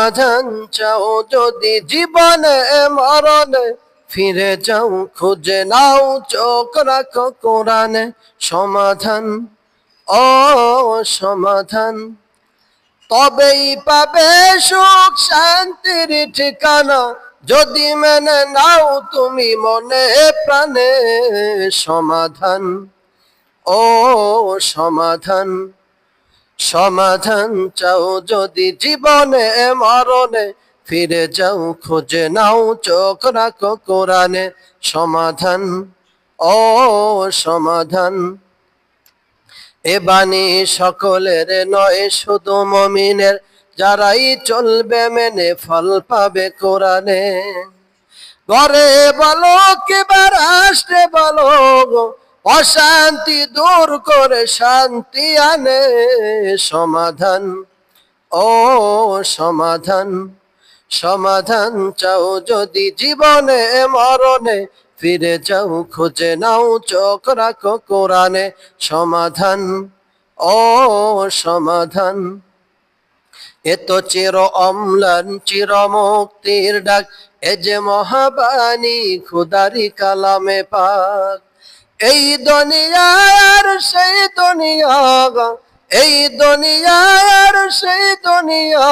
সমাধান চাও যদি জীবনে মরণে, ফিরে যাও খুঁজে নাও চোখ রাখো কোরআনে। সমাধান, ও সমাধান, তবেই পাবে সুখ শান্তির ঠিকানা, যদি মেনে নাও তুমি মনে প্রাণে। সমাধান, ও সমাধান, সমাধান চাও যদি জীবনে মরণে, ফিরে যাও খুঁজে নাও চোখ রাখো কোরআনে। সমাধান, ও সমাধান, এ বাণী সকলের নয় শুধু মুমিনের, যারাই চলবে মেনে ফল পাবে কোরআনে। ঘরে বলো কিংবা রাষ্ট্রে বলো, অশান্তি দূর করে শান্তি আনে। সমাধান, ও সমাধান, সমাধান চাও যদি জীবনে মরণে, ফিরে যাও খুঁজে নাও চোখ রাখো কোরআনে। সমাধান, ও সমাধান, এ তো চির অম্লান চির মুক্তির ডাক, এ যে মহাবাণী খুদারি কালামে পাক। এই দুনিয়ার সেই দুনিয়া, এই দুনিয়ার সেই দুনিয়া,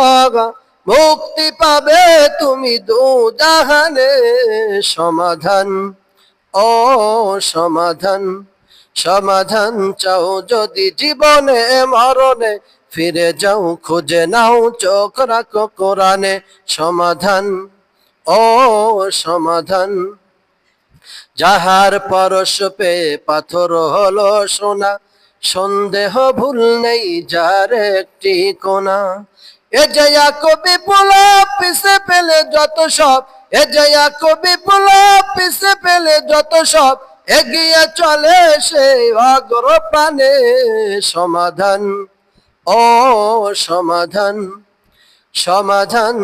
মুক্তি পাবে তুমি দুজাহানে। সমাধান, ও সমাধান, সমাধান চাও যদি জীবনে মরণে, ফিরে যাও খুঁজে নাও চোখ রাখো কোরআনে। সমাধান, ও সমাধান, যাহার পরশ পেয়ে পাথর হলো সোনা, সন্দেহ ভুল নেই যার একটি কোনা। এ জয়া কবি পোলা পিছে পেলে যত সব, এ জয়া কবি পোলা পিছে পেলে যত সব, এগিয়ে চলে সেই অগ্র প্রাণে। সমাধান, ও সমাধান, সমাধান